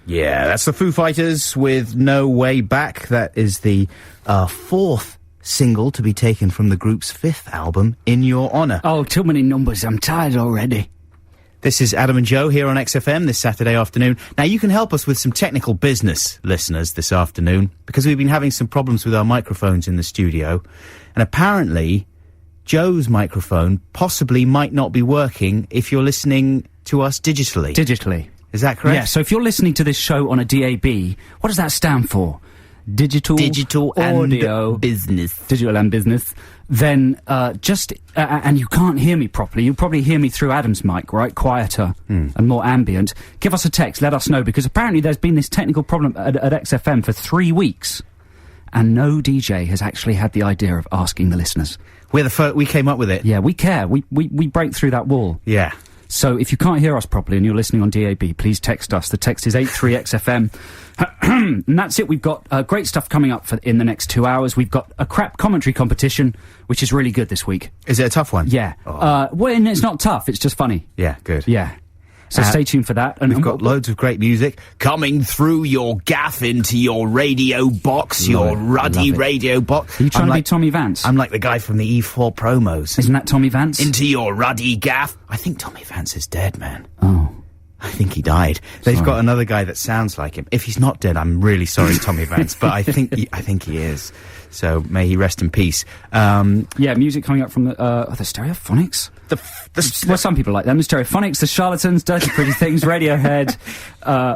Yeah, that's the Foo Fighters with No Way Back. That is the fourth single to be taken from the group's fifth album, In Your Honour. Oh, too many numbers. I'm tired already. This is Adam and Joe here on XFM this Saturday afternoon. Now, you can help us with some technical business, listeners, this afternoon, because we've been having some problems with our microphones in the studio. And apparently, Joe's microphone possibly might not be working if you're listening to us digitally. Digitally. Is that correct? Yeah, so if you're listening to this show on a DAB, what does that stand for? Digital audio and business. Digital and business. Then and you can't hear me properly. You probably hear me through Adam's mic, right? Quieter and more ambient. Give us a text, let us know, because apparently there's been this technical problem at XFM for 3 weeks, and no DJ has actually had the idea of asking the listeners. We came up with it. Yeah, we care. We break through that wall. Yeah. So if you can't hear us properly and you're listening on DAB, please text us. The text is 83XFM. And that's it. We've got great stuff coming up in the next 2 hours. We've got a crap commentary competition, which is really good this week. Is it a tough one? Yeah. Oh. Well, it's not tough. It's just funny. Yeah, good. Yeah. So stay tuned for that. And we've got loads of great music coming through your gaff into your radio box, your ruddy radio box. Are you trying to be Tommy Vance? I'm like the guy from the E4 promos. Isn't that Tommy Vance? Into your ruddy gaff. I think Tommy Vance is dead, man. Oh. I think he died. They've got another guy that sounds like him. If he's not dead, I'm really sorry, Tommy Vance, but I think he is. So may he rest in peace. Yeah, music coming up from the Stereophonics. Well, some people like them. The Stereophonics, the Charlatans, Dirty Pretty Things, Radiohead,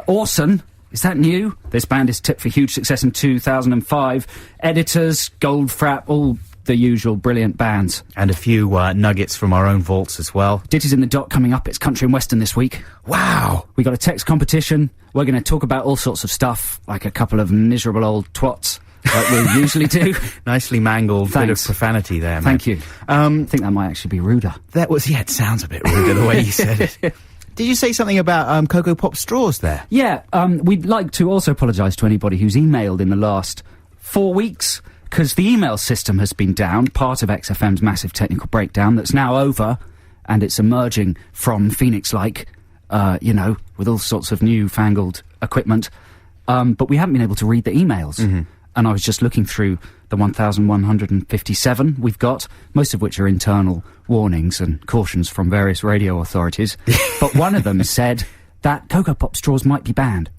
Orson. Is that new? This band is tipped for huge success in 2005. Editors, Goldfrapp, all the usual brilliant bands. And a few nuggets from our own vaults as well. Ditties in the Dot coming up. It's country and western this week. Wow! We got a text competition. We're going to talk about all sorts of stuff, like a couple of miserable old twats, like we usually do. Nicely mangled. Bit of profanity there, man. Thank you. I think that might actually be ruder. It sounds a bit ruder the way you said it. Did you say something about Cocoa Pop straws there? Yeah, we'd like to also apologise to anybody who's emailed in the last 4 weeks, because the email system has been down, part of XFM's massive technical breakdown that's now over, and it's emerging from Phoenix-like, with all sorts of newfangled equipment. But we haven't been able to read the emails. Mm-hmm. And I was just looking through the 1,157 we've got, most of which are internal warnings and cautions from various radio authorities. But one of them said that Cocoa Pop straws might be banned.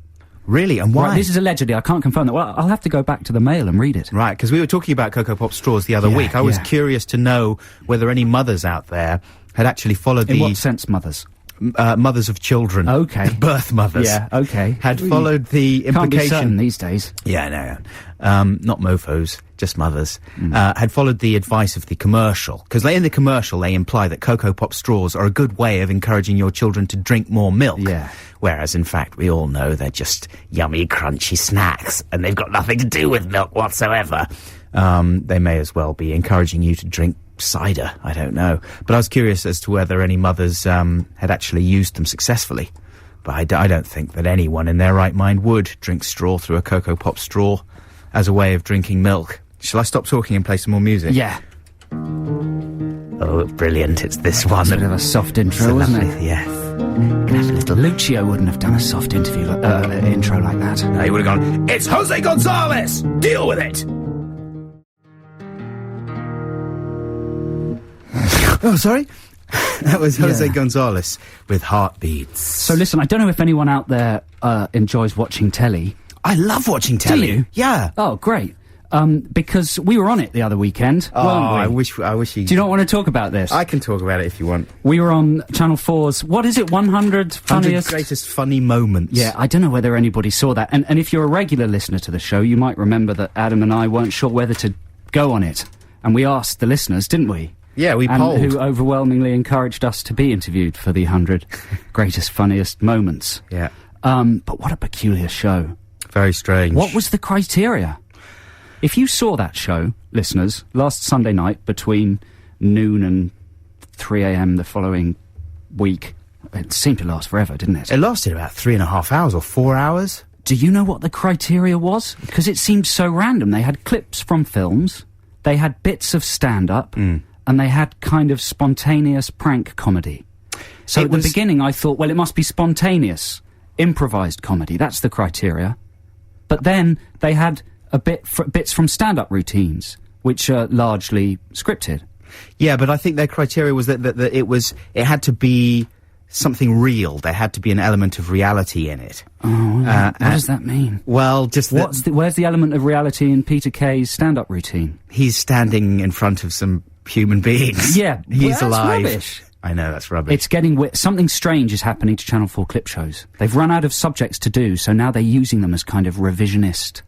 Really? And why? Right, this is allegedly. I can't confirm that. Well, I'll have to go back to the mail and read it. Right, because we were talking about Cocoa Pop straws the other week. I was curious to know whether any mothers out there had actually followed In what sense, mothers? Mothers of children. Okay. Birth mothers. Yeah, okay. Had followed the implication... Can't be certain these days. Yeah, no. Not mofos, just mothers. Had followed the advice of the commercial. Because in the commercial, they imply that Cocoa Pop straws are a good way of encouraging your children to drink more milk. Yeah. Whereas, in fact, we all know they're just yummy, crunchy snacks, and they've got nothing to do with milk whatsoever. They may as well be encouraging you to drink cider, I don't know. But I was curious as to whether any mothers had actually used them successfully. But I don't think that anyone in their right mind would drink straw through a Cocoa Pop straw as a way of drinking milk. Shall I stop talking and play some more music? Yeah. Oh, brilliant. It's this one. It's a bit of a soft intro, isn't it? Yes. Can have a little... Lucio wouldn't have done a soft intro like that. No, he would have gone, "It's Jose Gonzalez! Deal with it!" Oh, sorry? That was Jose Gonzalez with Heartbeats. So listen, I don't know if anyone out there enjoys watching telly. I love watching telly. Do you? Yeah. Oh, great. Because we were on it the other weekend, weren't we? I wish you... Do you not want to talk about this? I can talk about it if you want. We were on Channel 4's, what is it, 100 funniest... 100 greatest funny moments. Yeah, I don't know whether anybody saw that. And if you're a regular listener to the show, you might remember that Adam and I weren't sure whether to go on it. And we asked the listeners, didn't we? Yeah, we polled. And who overwhelmingly encouraged us to be interviewed for the 100 greatest, funniest moments. Yeah. But what a peculiar show. Very strange. What was the criteria? If you saw that show, listeners, last Sunday night between noon and 3 a.m. the following week, it seemed to last forever, didn't it? It lasted about 3.5 hours or 4 hours. Do you know what the criteria was? Because it seemed so random. They had clips from films, they had bits of stand-up, and they had kind of spontaneous prank comedy. So at the beginning I thought, well, it must be spontaneous. improvised comedy. That's the criteria. But then they had bits from stand-up routines, which are largely scripted. Yeah, but I think their criteria was that it had to be something real. There had to be an element of reality in it. Oh, what does that mean? Well, just where's the element of reality in Peter Kay's stand-up routine? He's standing in front of some human beings. Yeah, he's alive. Rubbish. I know, that's rubbish. It's getting something strange is happening to Channel 4 clip shows. They've run out of subjects to do, so now they're using them as kind of revisionist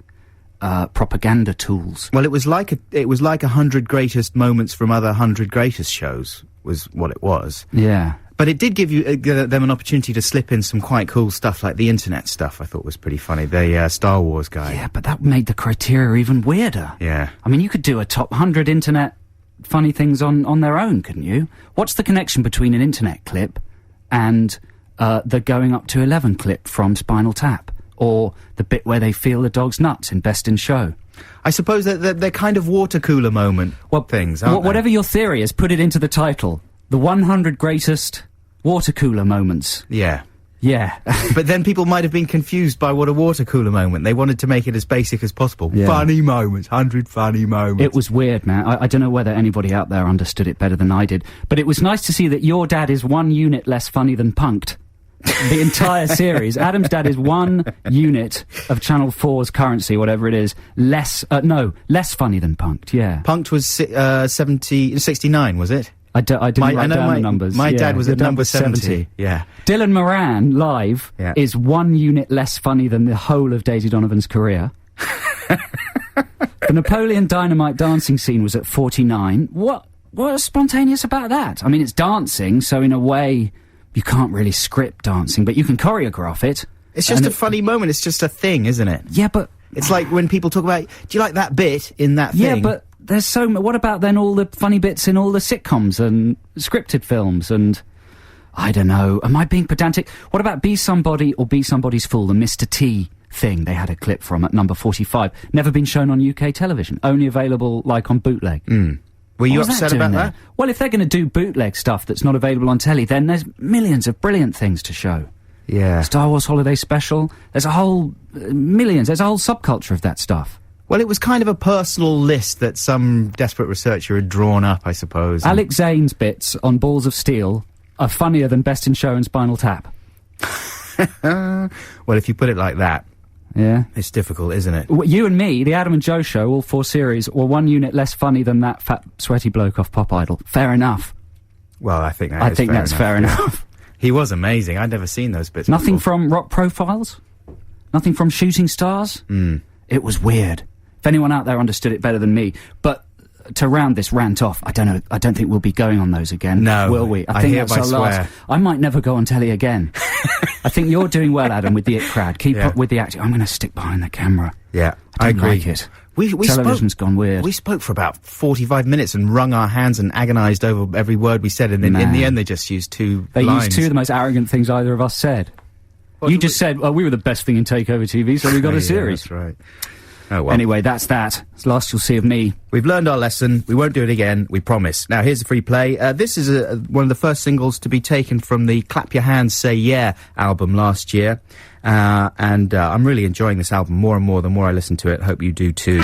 propaganda tools. Well, it was like 100 greatest moments from other 100 greatest shows was what it was. Yeah. But it did give you them an opportunity to slip in some quite cool stuff, like the internet stuff. I thought was pretty funny. The Star Wars guy. Yeah, but that made the criteria even weirder. Yeah. I mean, you could do a top 100 internet funny things on their own, couldn't you? What's the connection between an internet clip and the going up to 11 clip from Spinal Tap? Or the bit where they feel the dog's nuts in Best in Show? I suppose that they're kind of water cooler moment things, aren't they? Whatever your theory is, put it into the title. The 100 greatest water cooler moments. Yeah. Yeah. But then people might have been confused by what a water cooler moment. They wanted to make it as basic as possible. Yeah. Funny moments, 100 funny moments. It was weird, man. I don't know whether anybody out there understood it better than I did. But it was nice to see that your dad is 1 unit less funny than Punk'd. The entire series. Adam's dad is 1 unit of Channel 4's currency, whatever it is, less funny than Punk'd, yeah. Punk'd was 69, was it? I didn't write down the numbers. My dad was at number 70. Yeah. Dylan Moran, live, is 1 unit less funny than the whole of Daisy Donovan's career. The Napoleon Dynamite dancing scene was at 49. What is spontaneous about that? I mean, it's dancing, so in a way you can't really script dancing, but you can choreograph it. It's just a funny moment. It's just a thing, isn't it? Yeah, but it's like when people talk about, do you like that bit in that thing? Yeah, but there's what about then all the funny bits in all the sitcoms and scripted films and... I don't know. Am I being pedantic? What about Be Somebody or Be Somebody's Fool, the Mr. T thing they had a clip from at number 45? Never been shown on UK television. Only available, like, on bootleg. Were you upset about that? Well, if they're going to do bootleg stuff that's not available on telly, then there's millions of brilliant things to show. Yeah. Star Wars Holiday Special. There's a whole... there's a whole subculture of that stuff. Well, it was kind of a personal list that some desperate researcher had drawn up, I suppose. Alex Zane's bits on Balls of Steel are funnier than Best in Show and Spinal Tap. Well, if you put it like that, yeah, it's difficult, isn't it? You and me, the Adam and Joe show, all 4 series, were 1 unit less funny than that fat, sweaty bloke off Pop Idol. Fair enough. Well, I think that's fair enough. He was amazing. I'd never seen those bits Nothing before. From Rock Profiles? Nothing from Shooting Stars? It was weird. If anyone out there understood it better than me. But to round this rant off, I don't know. I don't think we'll be going on those again. No, will we? I think that's our last. I might never go on telly again. I think you're doing well, Adam, with the It Crowd. Keep up with the acting. I'm going to stick behind the camera. Yeah, I agree. Like it. Television's gone weird. We spoke for about 45 minutes and wrung our hands and agonised over every word we said, and then in the end they just used 2 They lines. used 2 of the most arrogant things either of us said. You just said, well, we were the best thing in Takeover TV, so we got a series. That's right. Oh, well. Anyway, that's that. It's the last you'll see of me. We've learned our lesson. We won't do it again. We promise. Now, here's a free play. This is one of the first singles to be taken from the Clap Your Hands, Say Yeah album last year. And I'm really enjoying this album more and more the more I listen to it. Hope you do too.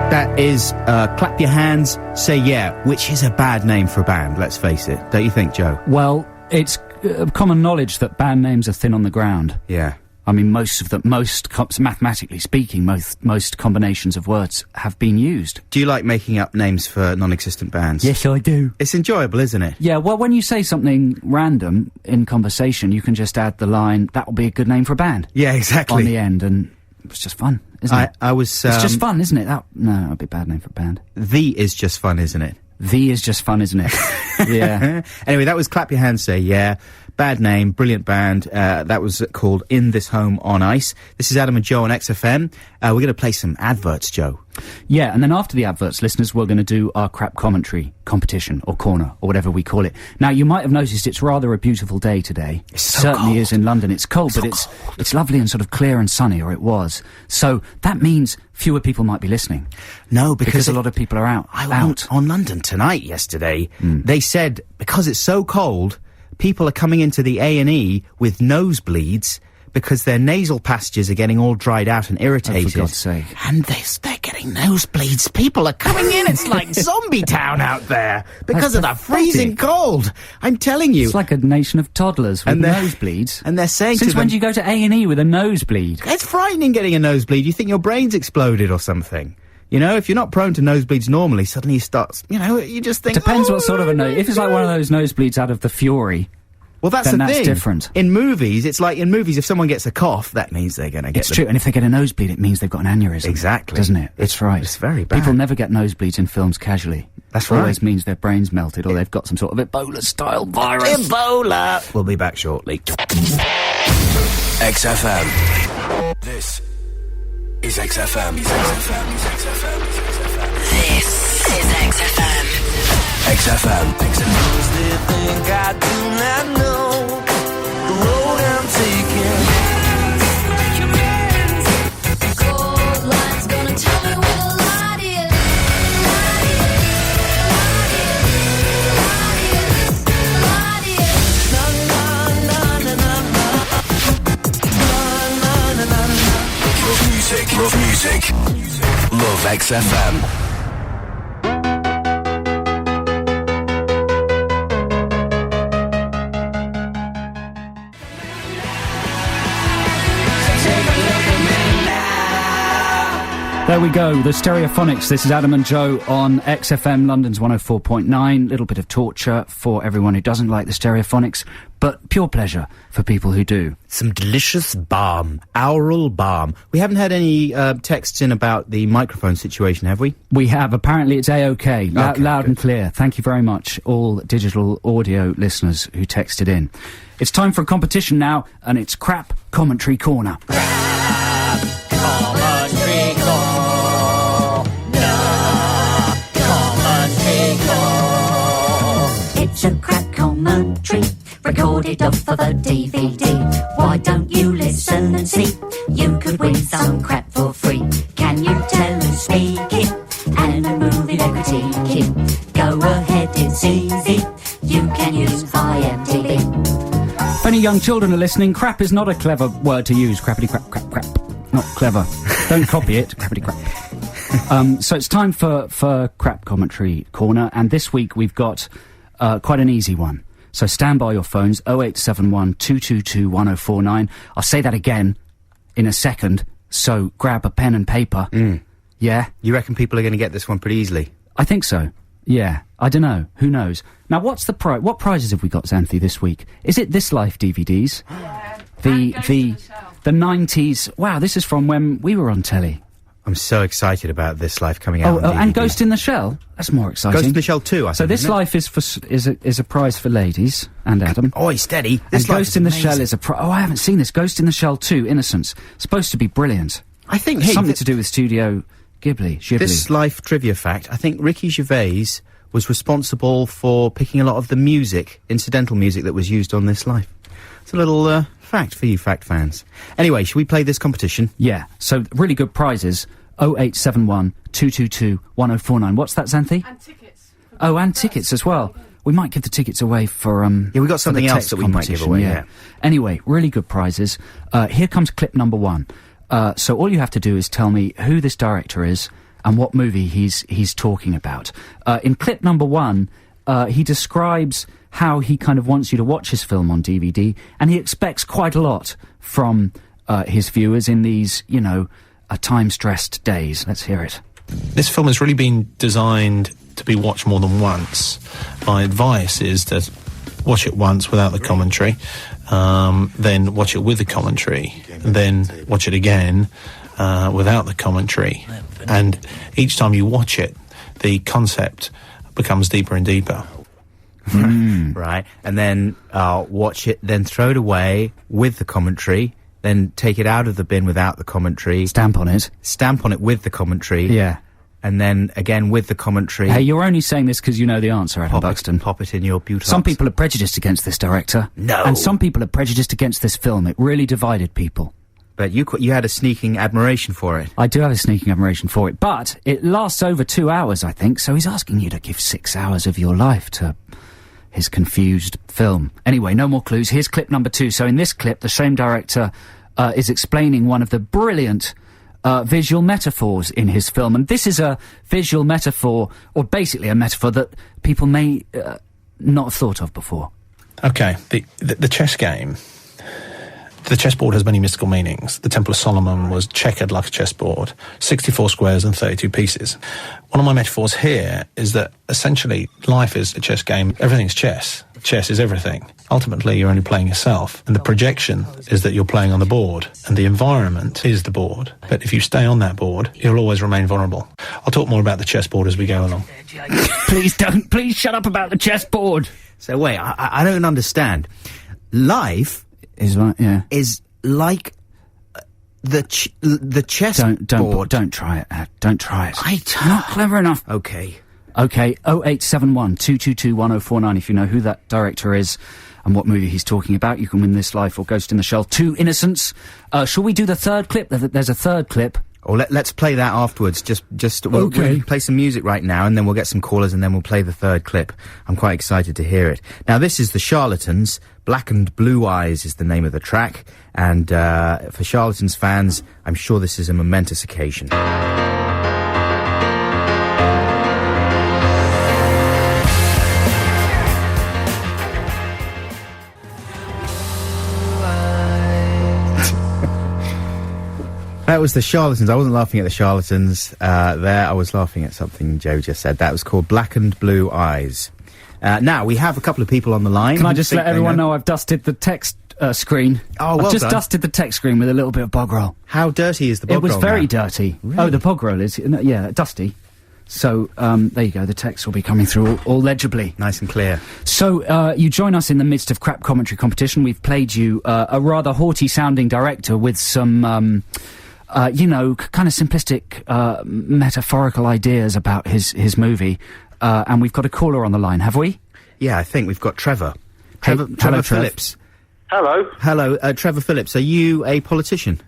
That is Clap Your Hands, Say Yeah, which is a bad name for a band, let's face it. Don't you think, Joe? Well, it's common knowledge that band names are thin on the ground. Yeah. I mean, mathematically speaking, most combinations of words have been used. Do you like making up names for non-existent bands? Yes, I do. It's enjoyable, isn't it? Yeah, well, when you say something random in conversation, you can just add the line, that will be a good name for a band. Yeah, exactly. On the end, and it's just fun, isn't it? It's just fun, isn't it? No, that would be a bad name for a band. The is just fun, isn't it? The is just fun, isn't it? Yeah. Anyway, that was Clap Your Hands, Say Yeah Bad name, brilliant band. That was called In This Home on Ice. This is Adam and Joe on XFM. We're going to play some adverts, Joe. Yeah, and then after the adverts, listeners, we're going to do our crap commentary competition, or corner, or whatever we call it. Now, you might have noticed it's rather a beautiful day today. It's so certainly cold. Is in London. It's cold, but it's lovely and sort of clear and sunny, or it was. So that means fewer people might be listening. No, because a lot of people are out. On London Tonight yesterday, they said because it's so cold, people are coming into the A&E with nosebleeds because their nasal passages are getting all dried out and irritated. Oh, for God's sake. And they're getting nosebleeds. People are coming in. It's like zombie town out there because of the freezing cold. I'm telling you. It's like a nation of toddlers with nosebleeds. And they're saying Since when do you go to A&E with a nosebleed? It's frightening getting a nosebleed. You think your brain's exploded or something. You know, if you're not prone to nosebleeds normally, suddenly you start, you just think... Depends what sort of a nose... If it's like one of those nosebleeds out of The Fury... Well, that's then the thing. That's different. In movies, it's like in movies, if someone gets a cough, that means they're going to get... It's true, and if they get a nosebleed, it means they've got an aneurysm. Exactly. Doesn't it? That's right. It's very bad. People never get nosebleeds in films casually. That's right. It always means their brain's melted, or they've got some sort of Ebola-style virus. Ebola! We'll be back shortly. XFM. This is XFM. This is XFM. XFM. They think I do not know the road I'm taking. Cold line's gonna tell me where the light is. Light is. Na na na na na na. Love music. Love music. Love XFM. There we go, the Stereophonics. This is Adam and Joe on XFM, London's 104.9. Little bit of torture for everyone who doesn't like the Stereophonics, but pure pleasure for people who do. Some delicious balm, aural balm. We haven't had any texts in about the microphone situation, have we? We have. Apparently it's A-OK. Loud good. and clear. Thank you very much, all digital audio listeners who texted in. It's time for a competition now, and it's Crap Commentary Corner. It's a crap commentary, recorded off of a DVD. Why don't you listen and see? You could win some crap for free. Can you tell who's speaking? And a movie they critiquing. Go ahead, it's easy. You can use IMDb. If any young children are listening, crap is not a clever word to use. Crappity crap, crap, crap. Not clever. Don't copy it. Crappity crap. So it's time for Crap Commentary Corner, and this week we've got quite an easy one. So stand by your phones, 0871 222 1049. I'll say that again in a second, so grab a pen and paper. Yeah? You reckon people are going to get this one pretty easily? I think so. Yeah. I don't know. Who knows? Now, what's the prize? What prizes have we got, Xanthi, this week? Is it This Life DVDs? The 90s... Wow, this is from when we were on telly. I'm so excited about This Life coming out. And Ghost in the Shell. That's more exciting. Ghost in the Shell 2, I think. So This Life is a prize for ladies and Adam. Oi, steady. And Ghost in the Shell is a prize. Oh, I haven't seen this. Ghost in the Shell 2, Innocence. Supposed to be brilliant. I think something to do with Studio Ghibli. This Life trivia fact. I think Ricky Gervais was responsible for picking a lot of the music, incidental music that was used on This Life. It's a little fact for you fact fans. Anyway, should we play this competition? Yeah. So really good prizes. 0871 222 1049. What's that, Xanthi? And tickets. Oh, and tickets as well. We might give the tickets away for yeah, we got something else that we might give away. Yeah. Anyway, really good prizes. Here comes clip number one. So all you have to do is tell me who this director is and what movie he's talking about. In clip number one, he describes how he kind of wants you to watch his film on DVD, and he expects quite a lot from his viewers in these, time-stressed days. Let's hear it. This film has really been designed to be watched more than once. My advice is to watch it once without the commentary, then watch it with the commentary, then watch it again without the commentary. And each time you watch it, the concept becomes deeper and deeper. right? And then watch it, then throw it away with the commentary, then take it out of the bin without the commentary. Stamp on it. Stamp on it with the commentary. Yeah. And then again with the commentary. Hey, you're only saying this because you know the answer, Adam Buxton. Pop it in your butox. Some people are prejudiced against this director. No. And some people are prejudiced against this film. It really divided people. But you had a sneaking admiration for it. I do have a sneaking admiration for it. But it lasts over 2 hours, I think, so he's asking you to give 6 hours of your life to his confused film. Anyway, no more clues. Here's clip number 2. So in this clip, the same director is explaining one of the brilliant visual metaphors in his film. And this is a visual metaphor, or basically a metaphor that people may not have thought of before. Okay, the chess game. The chessboard has many mystical meanings. The Temple of Solomon was checkered like a chessboard, 64 squares and 32 pieces. One of my metaphors here is that essentially life is a chess game. Everything's chess. Chess is everything. Ultimately, you're only playing yourself. And the projection is that you're playing on the board. And the environment is the board. But if you stay on that board, you'll always remain vulnerable. I'll talk more about the chessboard as we go along. Please don't. Please shut up about the chessboard. So wait, I don't understand. Life Is like the chessboard. Don't try it, Ad. Don't try it. You're not clever enough. Okay. Okay, 0871 222 1049 if you know who that director is and what movie he's talking about. You can win this Life or Ghost in the Shell 2 Innocents. Shall we do the third clip? There's a third clip. Or let's play that afterwards. We'll play some music right now, and then we'll get some callers, and then we'll play the third clip. I'm quite excited to hear it. Now, this is the Charlatans. Black and Blue Eyes is the name of the track, and for Charlatans fans, I'm sure this is a momentous occasion. That was the Charlatans. I wasn't laughing at the Charlatans there. I was laughing at something Joe just said. That was called Black and Blue Eyes. Now, we have a couple of people on the line. Can I just let everyone know I've dusted the text screen? Oh, well I've just done. dusted the text screen with a little bit of bog roll. How dirty is the bog roll It was very now? dirty. Really? Oh, the bog roll is, yeah, dusty. So, there you go, the text will be coming through all legibly. Nice and clear. So, you join us in the midst of crap commentary competition. We've played you a rather haughty-sounding director with some, kind of simplistic, metaphorical ideas about his movie. And we've got a caller on the line, have we? Yeah, I think we've got Trevor. Trevor Trev. Phillips. Hello. Hello, Trevor Phillips. Are you a politician?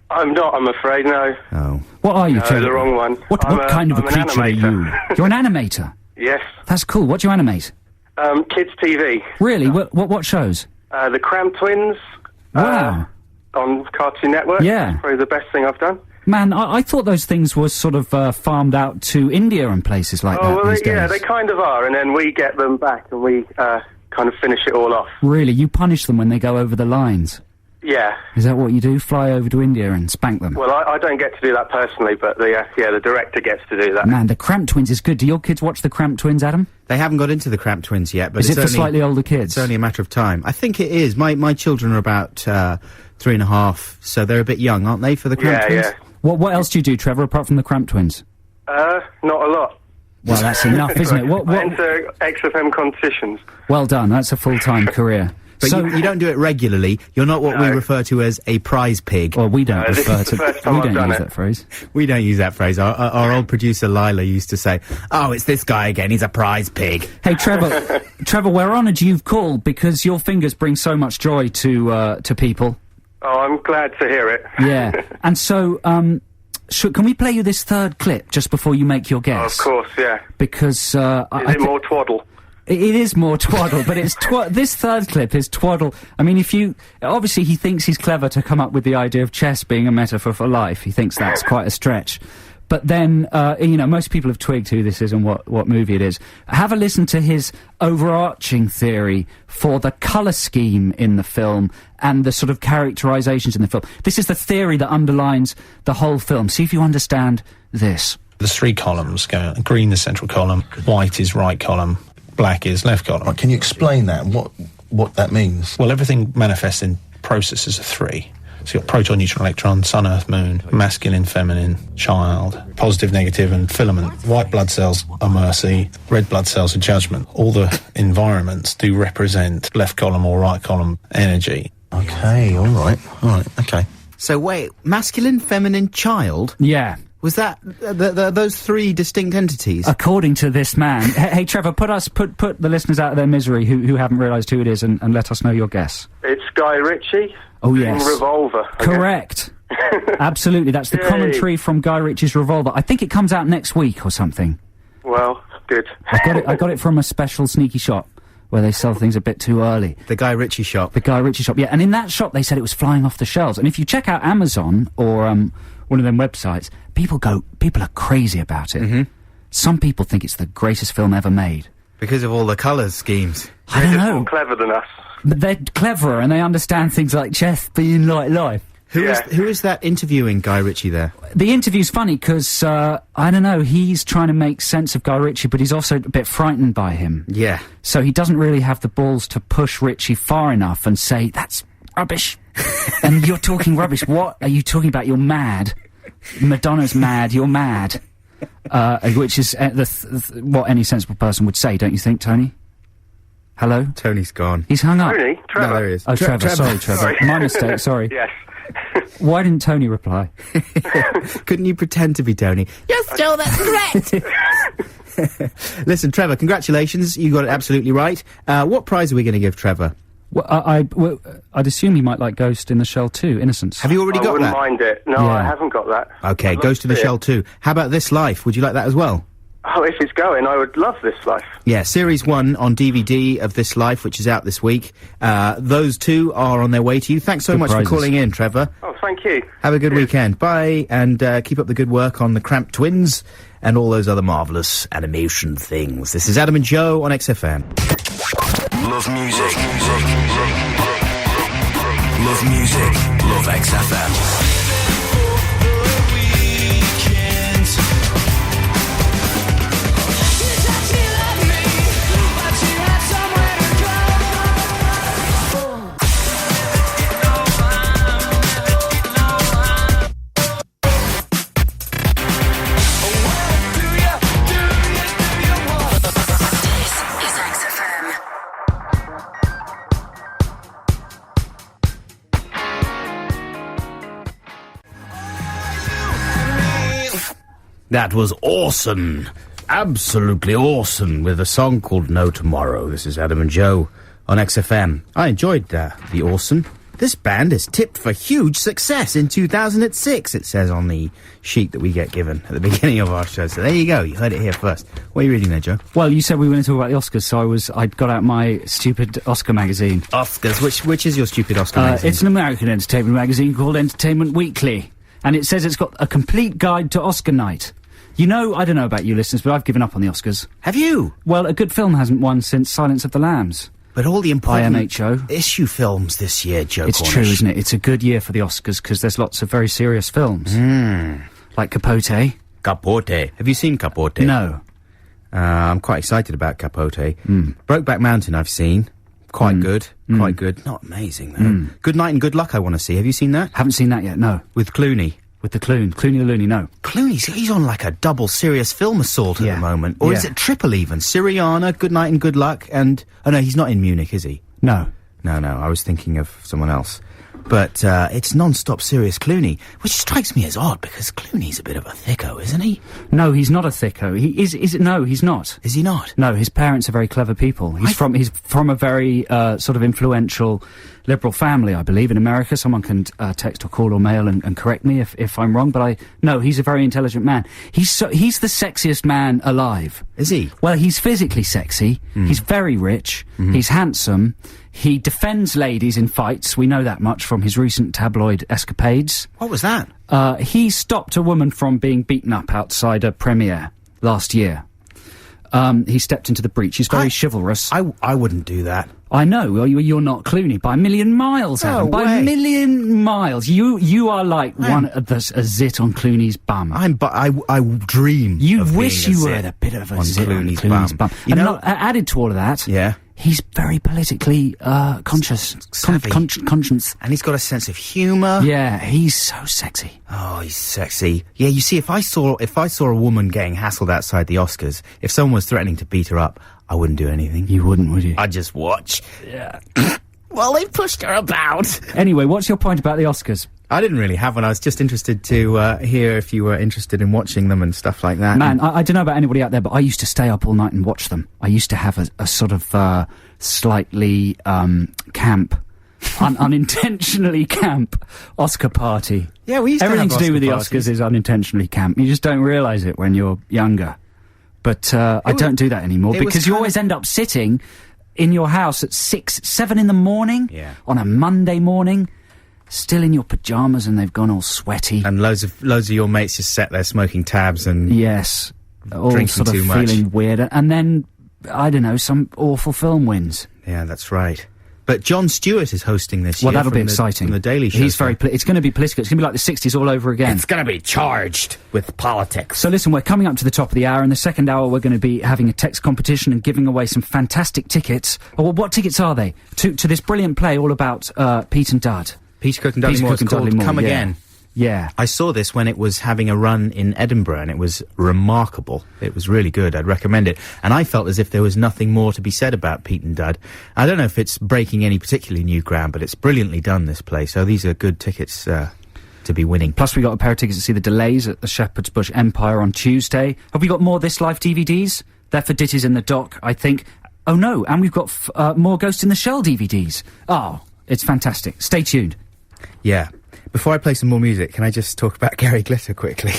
I'm not, I'm afraid, no. Oh. What are you, No, Trevor? the wrong one. What kind of a I'm an creature are you? animator. You're an animator? Yes. That's cool. What do you animate? Kids TV. Really? What shows? The Cram Twins. Wow. On Cartoon Network. Yeah. It's probably the best thing I've done. Man, I thought those things were sort of farmed out to India and places like that these days. Yeah, they kind of are, and then we get them back and we kind of finish it all off. Really? You punish them when they go over the lines? Yeah. Is that what you do? Fly over to India and spank them? Well, I don't get to do that personally, but the director gets to do that. Man, the Cramp Twins is good. Do your kids watch the Cramp Twins, Adam? They haven't got into the Cramp Twins yet, but Is it for slightly older kids? It's only a matter of time. I think it is. My children are about 3.5, so they're a bit young, aren't they, for the Cramp Twins? Yeah. What else do you do, Trevor, apart from the Cramp Twins? Not a lot. Well, that's enough, isn't it? I enter XFM competitions. Well done. That's a full-time career. But so you don't do it regularly. You're not what we refer to as a prize pig. Well, we don't this refer is the to. first time We I've don't done use it. that phrase. We don't use that phrase. Our old producer Lila used to say, "Oh, it's this guy again. He's a prize pig." Hey, Trevor, we're honoured you've called because your fingers bring so much joy to people. Oh, I'm glad to hear it. Yeah, and so can we play you this third clip just before you make your guess? Of course, yeah. Because Is it more twaddle? It is more twaddle, but it's this third clip is twaddle. I mean, obviously he thinks he's clever to come up with the idea of chess being a metaphor for life. He thinks that's quite a stretch. But then, most people have twigged who this is and what movie it is. Have a listen to his overarching theory for the colour scheme in the film and the sort of characterisations in the film. This is the theory that underlines the whole film. See if you understand this. There's 3 columns going. Green is central column, white is right column, black is left column. Can you explain that and what that means? Well, everything manifests in processes of 3. So you've got proton, neutron, electron, sun, earth, moon, masculine, feminine, child, positive, negative, and filament. White blood cells are mercy, red blood cells are judgment. All the environments do represent left column or right column energy. Okay, all right, okay. So wait, masculine, feminine, child? Yeah. Was that those three distinct entities? According to this man. Hey, Trevor, put the listeners out of their misery who haven't realised who it is and let us know your guess. It's Guy Ritchie. Oh, yes. In Revolver. I Correct. Absolutely. That's the Yay. commentary from Guy Ritchie's Revolver. I think it comes out next week or something. guess. Well, good. I got it from a special sneaky shop where they sell things a bit too early. The Guy Ritchie shop. The Guy Ritchie shop, yeah. And in that shop, they said it was flying off the shelves. And if you check out Amazon or one of them websites, people are crazy about it. Mm-hmm. Some people think it's the greatest film ever made. Because of all the colour schemes. I don't They're know. more clever than us. But they're cleverer and they understand things like chess being like life. Who Yeah. is that interviewing Guy Ritchie there? The interview's funny because, I don't know, he's trying to make sense of Guy Ritchie, but he's also a bit frightened by him. Yeah. So he doesn't really have the balls to push Ritchie far enough and say, that's rubbish. And you're talking rubbish. What are you talking about? You're mad. Madonna's mad. You're mad. Which is what any sensible person would say, don't you think, Tony? Hello? Tony's gone. He's hung up. Tony? Trevor? No, there he is. Oh, Trevor. Sorry, Trevor. Sorry. My mistake, sorry. Yes. Why didn't Tony reply? Couldn't you pretend to be Tony? Yes, Joe, that's correct. Listen, Trevor, congratulations. You got it absolutely right. What prize are we going to give Trevor? Well, I'd assume he might like Ghost in the Shell 2, Innocence. Have you already I got wouldn't that? mind it. No, Yeah. I haven't got that. Okay, I'd love Ghost in the see it. Shell 2. How about This Life? Would you like that as well? Oh, if it's going, I would love This Life. Yeah, Series 1 on DVD of This Life, which is out this week. Those two are on their way to you. Thanks so Good much prizes. for calling in, Trevor. Oh, thank you. Have a good weekend. Bye, and keep up the good work on the Cramp Twins and all those other marvellous animation things. This is Adam and Joe on XFM. Love music. Love music. Love XFM. That was awesome. Absolutely awesome, with a song called No Tomorrow. This is Adam and Joe on XFM. I enjoyed the awesome. This band is tipped for huge success in 2006, it says on the sheet that we get given at the beginning of our show. So there you go, you heard it here first. What are you reading there, Joe? Well, you said we were going to talk about the Oscars, so I'd got out my stupid Oscar magazine. Oscars. Which is your stupid Oscar magazine? It's an American entertainment magazine called Entertainment Weekly, and it says it's got a complete guide to Oscar night. You know, I don't know about you listeners, but I've given up on the Oscars. Have you? Well, a good film hasn't won since Silence of the Lambs. But all the important IMHO. issue films this year, Joe It's Cornish. true, isn't it? It's a good year for the Oscars because there's lots of very serious films. Like Capote. Capote. Have you seen Capote? No. I'm quite excited about Capote. Brokeback Mountain I've seen. Quite good. Quite good. Not amazing, though. Good Night and Good Luck I want to see. Have you seen that? Haven't seen that yet, no. With Clooney. With the Clooney the Looney, no. He's on like a double serious film assault at Yeah. the moment. Or is Yeah. it triple even? Syriana, Good Night and Good Luck, and... Oh no, he's not in Munich, is he? No. No, I was thinking of someone else. But it's non-stop serious Clooney, which strikes me as odd, because Clooney's a bit of a thicko, isn't he? No, he's not a thicko. He is no, he's not. Is he not? No, his parents are very clever people. He's from a very sort of influential liberal family, I believe, in America. Someone can text or call or mail and correct me if I'm wrong, but no, he's a very intelligent man. He's the sexiest man alive. Is he? Well, he's physically sexy. He's very rich. He's handsome. He defends ladies in fights. We know that much from his recent tabloid escapades. What was that? He stopped a woman from being beaten up outside a premiere last year. He stepped into the breach. He's very chivalrous. I wouldn't do that. I know. Well, you're not Clooney by a million miles, No Adam. By way. a million miles. You are like a zit on Clooney's bum. I dream. You of wish being you a were zit a bit of a on zit Clooney's on Clooney's bum. bum. You And know- not, added to all of that, Yeah. He's very politically conscious, Savvy. conscience. And he's got a sense of humour. Yeah, he's so sexy. Oh, he's sexy. Yeah, you see, if I saw a woman getting hassled outside the Oscars, if someone was threatening to beat her up, I wouldn't do anything. You wouldn't, would you? I'd just watch. Yeah. Well, they pushed her about. Anyway, what's your point about the Oscars? I didn't really have one. I was just interested to hear if you were interested in watching them and stuff like that. Man, I don't know about anybody out there, but I used to stay up all night and watch them. I used to have a sort of slightly camp, unintentionally camp Oscar party. Yeah, we used to Everything have to do with the Oscar parties. Oscars is unintentionally camp. You just don't realise it when you're younger. But I don't do that anymore because you always end up sitting in your house at 6, 7 in the morning on a Monday morning, still in your pyjamas, and they've gone all sweaty. And loads of your mates just sat there smoking tabs and Yes, all drinking sort of too much. feeling weird. And then, I don't know, some awful film wins. Yeah, that's right. But Jon Stewart is hosting this year. Well, that'll be from exciting. From the Daily Show. He's it's going to be political. It's going to be like the 60s all over again. It's going to be charged with politics. So listen, we're coming up to the top of the hour. In the second hour, we're going to be having a text competition and giving away some fantastic tickets. Well, what tickets are they? To this brilliant play all about Pete and Dud. Peter Cook and Dudley Moore. It's called Come Again. Yeah. I saw this when it was having a run in Edinburgh, and it was remarkable. It was really good. I'd recommend it. And I felt as if there was nothing more to be said about Pete and Dud. I don't know if it's breaking any particularly new ground, but it's brilliantly done, this play. So these are good tickets to be winning. Plus, we got a pair of tickets to see The Delays at the Shepherd's Bush Empire on Tuesday. Have we got more This Life DVDs? They're for Ditties in the Dock, I think. Oh, no, and we've got more Ghost in the Shell DVDs. Oh, it's fantastic. Stay tuned. Yeah. Before I play some more music, can I just talk about Gary Glitter quickly?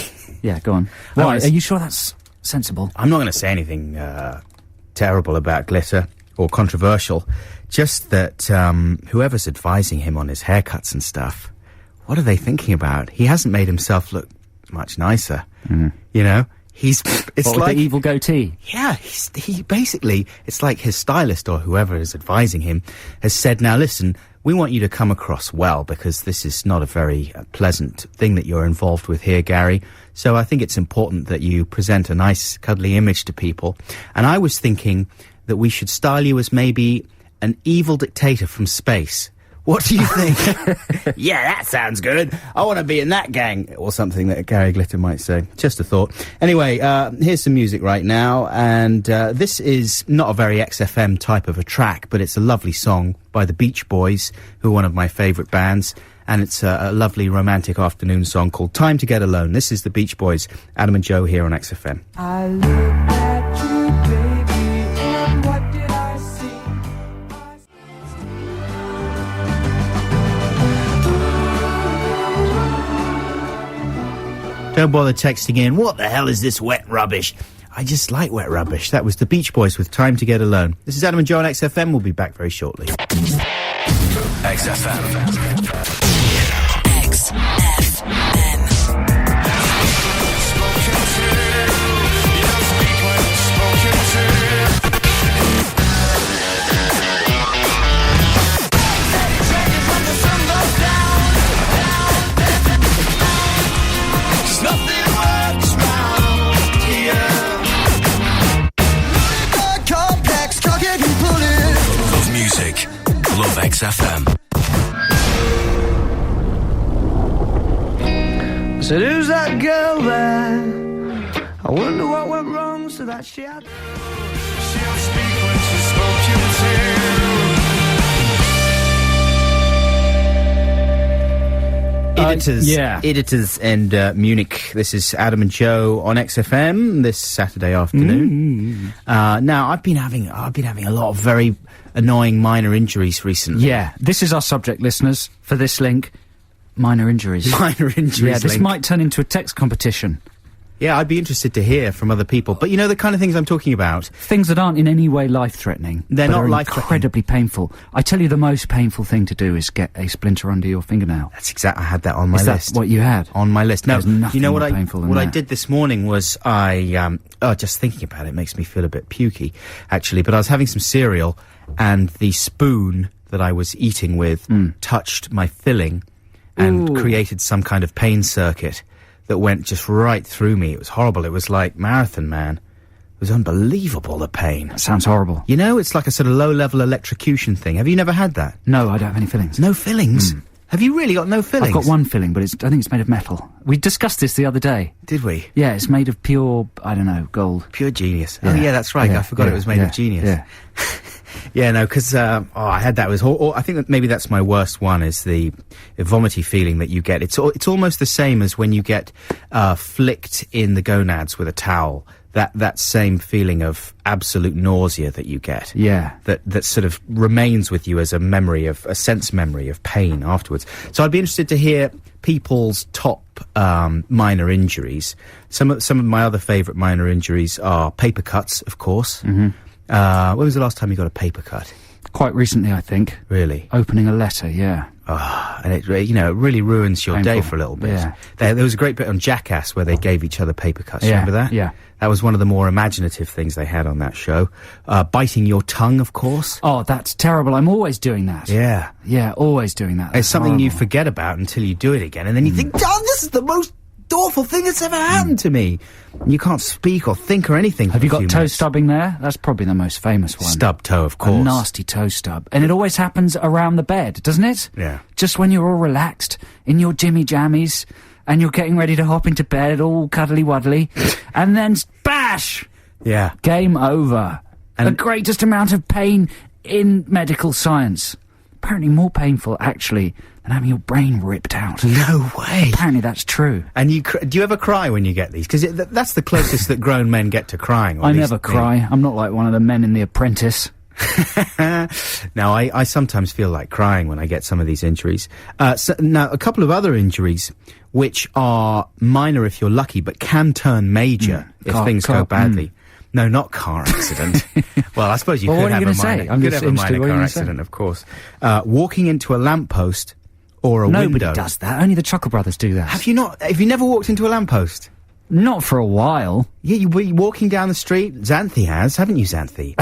Yeah, go on. Why? Are you sure that's sensible? I'm not going to say anything terrible about Glitter or controversial. Just that whoever's advising him on his haircuts and stuff, what are they thinking about? He hasn't made himself look much nicer. You know? It's What, like the evil goatee. Yeah, he basically, it's like his stylist or whoever is advising him has said, now listen, we want you to come across well, because this is not a very pleasant thing that you're involved with here, Gary. So I think it's important that you present a nice, cuddly image to people. And I was thinking that we should style you as maybe an evil dictator from space. What do you think? Yeah, that sounds good. I want to be in that gang. Or something that Gary Glitter might say. Just a thought. Anyway, here's some music right now. And this is not a very XFM type of a track, but it's a lovely song by the Beach Boys, who are one of my favourite bands. And it's a lovely romantic afternoon song called Time to Get Alone. This is the Beach Boys. Adam and Joe here on XFM. I looked at you, baby, and what did I see? Don't bother texting in, what the hell is this wet rubbish? I just like wet rubbish. That was the Beach Boys with Time to Get Alone. This is Adam and Joe on XFM. We'll be back very shortly. XFM. Love music. Love XFM. Said, who's that girl there? I wonder what went wrong so that she had... She'll speak when she's spoken to. Editors and Munich. This is Adam and Joe on XFM this Saturday afternoon. Now I've been having a lot of very annoying minor injuries recently. Yeah, this is our subject, listeners, for this link. Minor injuries. Minor injuries. Yeah, this link. might turn into a text competition. Yeah, I'd be interested to hear from other people. But you know the kind of things I'm talking about. Things that aren't in any way life-threatening. They're but not are life-threatening. incredibly painful. I tell you, the most painful thing to do is get a splinter under your fingernail. That's exactly. I had that on my Is list. that what you had? On my list. No, There's nothing you know more what painful than I that. did this morning was just thinking about it makes me feel a bit pukey, actually. But I was having some cereal, and the spoon that I was eating with touched my filling and created some kind of pain circuit that went just right through me. It was horrible. It was like Marathon Man. It was unbelievable, the pain. That sounds horrible. You know, it's like a sort of low-level electrocution thing. Have you never had that? No, I don't have any fillings. No fillings? Have you really got no fillings? I've got one filling, but I think it's made of metal. We discussed this the other day. Did we? Yeah, it's made of pure, I don't know, gold. Pure genius. Yeah. Oh, yeah, that's right. Yeah, I forgot it was made of genius. Yeah. Yeah, no, because I had that. I think that maybe that's my worst one, is the vomity feeling that you get. It's almost the same as when you get flicked in the gonads with a towel. That same feeling of absolute nausea that you get. Yeah. That sort of remains with you as a sense memory of pain afterwards. So I'd be interested to hear people's top minor injuries. Some of my other favourite minor injuries are paper cuts, of course. Mm-hmm. When was the last time you got a paper cut? Quite recently, I think. Really? Opening a letter, yeah. And it really ruins your day for a little bit. Yeah. There was a great bit on Jackass where they gave each other paper cuts. Yeah, Remember that? yeah. That was one of the more imaginative things they had on that show. Biting your tongue, of course. Oh, that's terrible. I'm always doing that. Yeah. Yeah, always doing that. It's something you forget about until you do it again. And then you think, oh, this is the most awful thing that's ever happened to me. And you can't speak or think or anything. Have you got toe stubbing there? That's probably the most famous one. Stub toe, of course. A nasty toe stub. And it always happens around the bed, doesn't it? Yeah. Just when you're all relaxed, in your jimmy jammies, and you're getting ready to hop into bed, all cuddly-wuddly, and then bash! Yeah. Game over. And the greatest amount of pain in medical science. Apparently more painful, actually, than having your brain ripped out. No way. Apparently that's true. And do you ever cry when you get these? Because that's the closest that grown men get to crying. I never cry. I'm not like one of the men in The Apprentice. Now, I sometimes feel like crying when I get some of these injuries. Now, a couple of other injuries, which are minor if you're lucky, but can turn major if things go badly. No, not car accident. Well, I suppose you could have a minor car accident, of course. Walking into a lamppost or a window. Nobody does that. Only the Chuckle Brothers do that. Have you never walked into a lamppost? Not for a while. Yeah, you were walking down the street. Xanthi has, haven't you, Xanthi?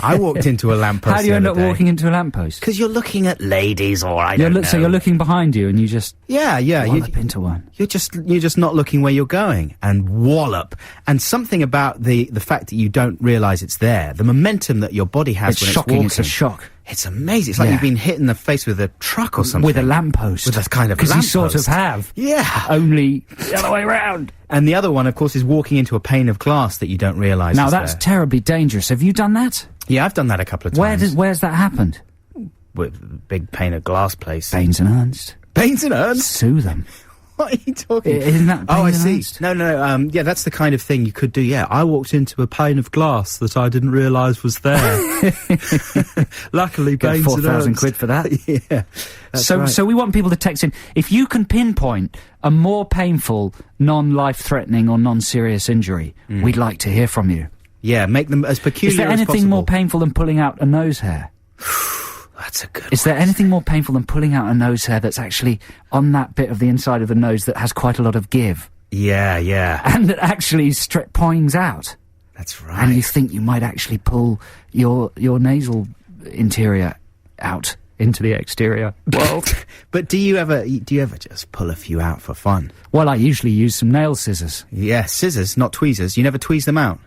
I walked into a lamppost. How do you end up walking into a lamppost? Because you're looking at ladies, or I don't know. So you're looking behind you, and you just wallop into one. You're just not looking where you're going, and wallop. And something about the fact that you don't realise it's there, the momentum that your body has when shocking. It's walking. It's a shock. It's amazing. It's like you've been hit in the face with a truck or something. With a lamppost. With a kind of lamppost. Because you sort of have. Yeah. Only the other way round. And the other one, of course, is walking into a pane of glass that you don't realise. Now, that's terribly dangerous. Have you done that? Yeah, I've done that a couple of times. Where's that happened? With a big pane of glass place. Baines and Ernst. Baines and Ernst? Sue them. What are you talking? Isn't that I Baines and see. Ernst? No. Yeah, that's the kind of thing you could do. Yeah, I walked into a pane of glass that I didn't realise was there. Luckily, Get Baines and 4,000 Ernst. quid for that. Yeah. So we want people to text in. If you can pinpoint a more painful, non-life-threatening or non-serious injury, we'd like to hear from you. Yeah, make them as peculiar as possible. Is there anything more painful than pulling out a nose hair? That's a good Is there anything more painful than pulling out a nose hair that's actually on that bit of the inside of the nose that has quite a lot of give? Yeah. And that actually poings out? That's right. And you think you might actually pull your nasal interior out into the exterior world. But do you ever just pull a few out for fun? Well, I usually use some nail scissors. Yeah, scissors, not tweezers. You never tweeze them out?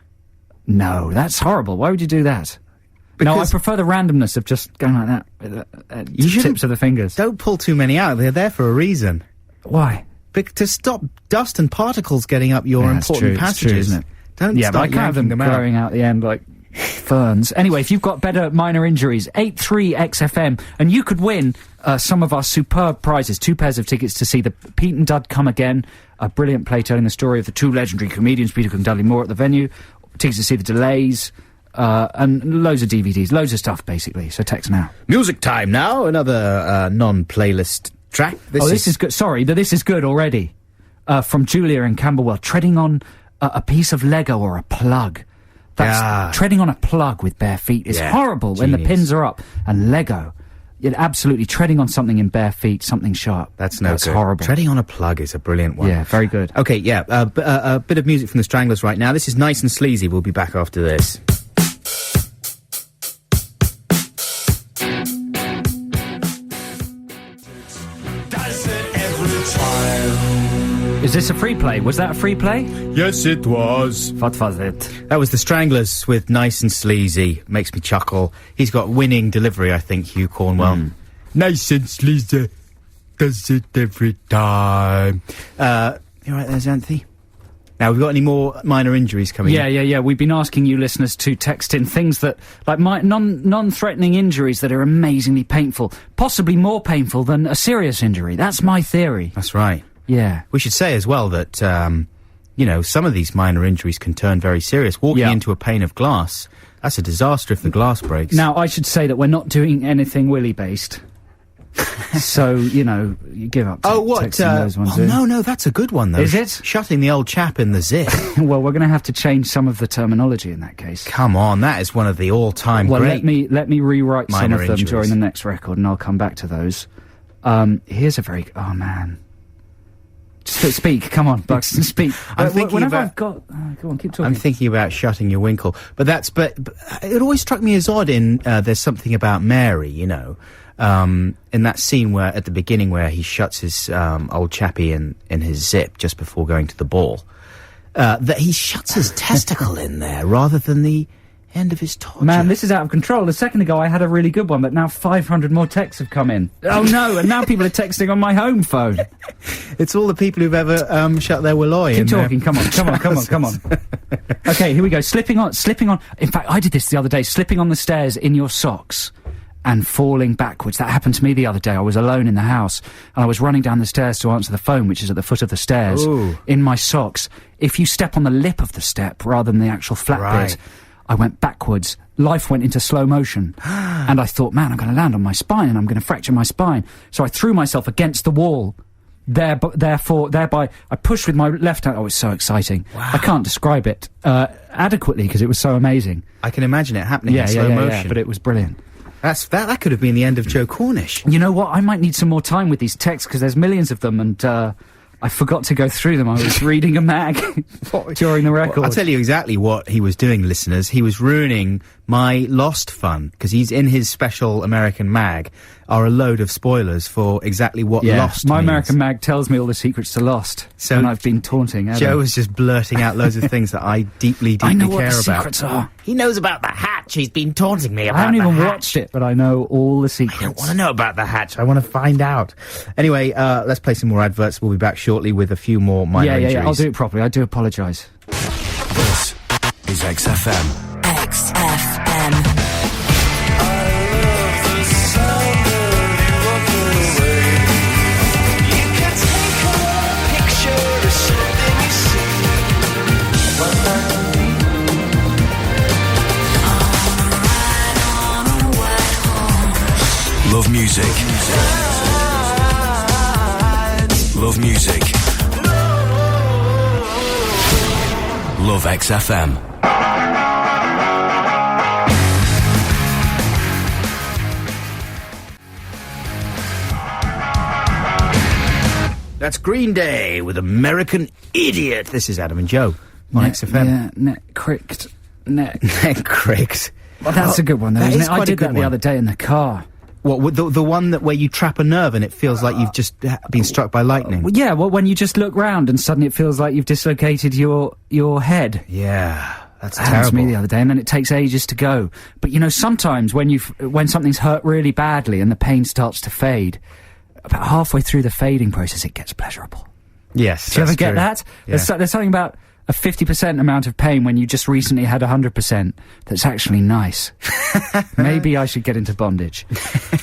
No, that's horrible. Why would you do that? No, I prefer the randomness of just going like that with the tips of the fingers. Don't pull too many out. They're there for a reason. Why? To stop dust and particles getting up your important passages. It's true, isn't it? Don't but I can't have them growing out the end like ferns. Anyway, if you've got better minor injuries, 83XFM, and you could win some of our superb prizes. 2 pairs of tickets to see the Pete and Dud Come Again, a brilliant play telling the story of the 2 legendary comedians, Peter Cook and Dudley Moore, at the venue. Tickets to see the Delays. And loads of DVDs, loads of stuff, basically. So text now. Music time now. Another non-playlist track. This is good. Sorry, this is good already. From Julia in Camberwell, treading on a piece of Lego or a plug. Treading on a plug with bare feet is horrible when the pins are up. And Lego, you're absolutely treading on something in bare feet, something sharp. That's good. Horrible. Treading on a plug is a brilliant one. Yeah, very good. Okay, yeah. A bit of music from the Stranglers right now. This is Nice and Sleazy. We'll be back after this. Does it every time? Is this a free play? Was that a free play? Yes, it was. What was it? That was the Stranglers with Nice and Sleazy. Makes me chuckle. He's got winning delivery, I think, Hugh Cornwell. Nice and sleazy. Does it every time. You all right there, Xanthi? Now, we've got any more minor injuries coming in? Yeah. We've been asking you listeners to text in things that, like, non-threatening injuries that are amazingly painful. Possibly more painful than a serious injury. That's my theory. That's right. Yeah. We should say as well that, some of these minor injuries can turn very serious. Walking into a pane of glass, that's a disaster if the glass breaks. Now, I should say that we're not doing anything willy-based. So, you give up texting those ones in. No, that's a good one, though. Is it? Shutting the old chap in the zip. Well, we're going to have to change some of the terminology in that case. Come on, that is one of the all-time great let me rewrite some of them injuries during the next record, and I'll come back to those. Here's a very... Oh, man. Speak, come on, Buxton, speak. I'm thinking about... Go on, keep talking. I'm thinking about shutting your winkle. But it always struck me as odd in There's Something About Mary, in that scene where, at the beginning, where he shuts his old chappie in his zip just before going to the ball, that he shuts his testicle in there rather than the end of his torture. Man, this is out of control. A second ago I had a really good one, but now 500 more texts have come in. Oh no, and now people are texting on my home phone. It's all the people who've ever shut their willoy in. Keep talking, come on. Okay, here we go. Slipping on. In fact, I did this the other day, slipping on the stairs in your socks and falling backwards. That happened to me the other day. I was alone in the house, and I was running down the stairs to answer the phone, which is at the foot of the stairs, in my socks. If you step on the lip of the step rather than the actual flat bit, I went backwards. Life went into slow motion. And I thought, man, I'm going to land on my spine and I'm going to fracture my spine. So I threw myself against the wall. Thereby, I pushed with my left hand. Oh, it was so exciting. Wow. I can't describe it adequately because it was so amazing. I can imagine it happening in slow motion. Yeah, but it was brilliant. That could have been the end of Joe Cornish. You know what? I might need some more time with these texts because there's millions of them, and I forgot to go through them. I was reading a mag during the record. Well, I'll tell you exactly what he was doing, listeners. He was ruining my Lost fun, because he's in his special American mag are a load of spoilers for exactly what Lost my means. American mag tells me all the secrets to Lost, and I've been taunting Adam. Joe was just blurting out loads of things that I deeply care about. I know what the secrets are. He knows about the hatch. He's been taunting me about I haven't the even hatch. watched it, but I know all the secrets. I don't want to know about the hatch. I want to find out. Anyway, let's play some more adverts. We'll be back shortly with a few more minor injuries. Yeah, I'll do it properly. I do apologise. This is XFM. XFM. Love music. Love music. Love XFM. That's Green Day with American Idiot. This is Adam and Joe on XFM. Yeah, neck cricked. Neck cricked. Well, that's a good one, though, isn't it? I did that the other day in the car. What, the one where you trap a nerve and it feels like you've just been struck by lightning? Yeah, well, when you just look round and suddenly it feels like you've dislocated your head. Yeah, that's terrible. Happened to me the other day, and then it takes ages to go. But, sometimes when something's hurt really badly and the pain starts to fade, about halfway through the fading process, it gets pleasurable. Yes, do you ever get true. that? Yeah. There's something about a 50% amount of pain when you just recently had 100% that's actually nice. Maybe I should get into bondage.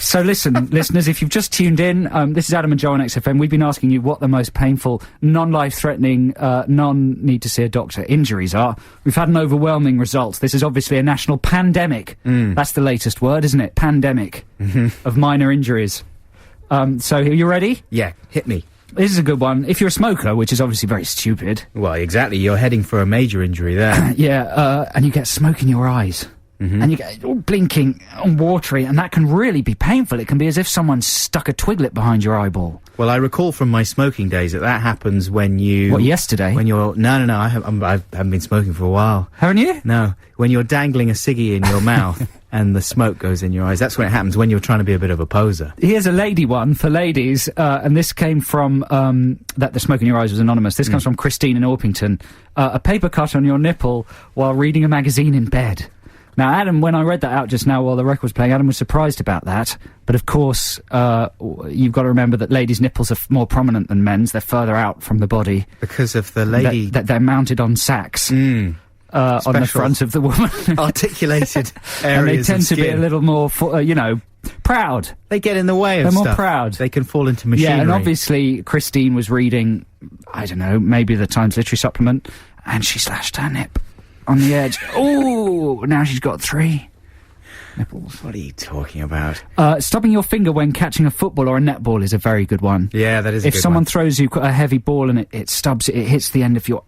So listen, listeners, if you've just tuned in, this is Adam and Joe on XFM. We've been asking you what the most painful, non-life-threatening, non-need-to-see-a-doctor injuries are. We've had an overwhelming result. This is obviously a national pandemic. That's the latest word, isn't it? Pandemic of minor injuries. So, are you ready? Yeah, hit me. This is a good one. If you're a smoker, which is obviously very stupid. Well, exactly. You're heading for a major injury there. Yeah, and you get smoke in your eyes. And you get all blinking and watery, and that can really be painful. It can be as if someone stuck a twiglet behind your eyeball. Well, I recall from my smoking days that happens when you... What, yesterday? When you're... No, I haven't been smoking for a while. Haven't you? No. When you're dangling a ciggy in your mouth and the smoke goes in your eyes. That's when it happens, when you're trying to be a bit of a poser. Here's a lady one for ladies, and this came from, that the smoke in your eyes was anonymous. This comes from Christine in Orpington. A paper cut on your nipple while reading a magazine in bed. Now, Adam, when I read that out just now while the record was playing, Adam was surprised about that. But of course, you've got to remember that ladies' nipples are more prominent than men's. They're further out from the body. Because of the lady... They're mounted on sacks. On the front of the woman. Articulated areas and they tend of to be skin. a little more, proud. They get in the way of They're stuff. more proud. They can fall into machinery. Yeah, and obviously Christine was reading, I don't know, maybe the Times Literary Supplement, and she slashed her nip on the edge. Oh, now she's got 3 nipples. What are you talking about? Stopping your finger when catching a football or a netball is a very good one. Yeah, that is a If good someone one. throws you a heavy ball and it stubs, it hits the end of your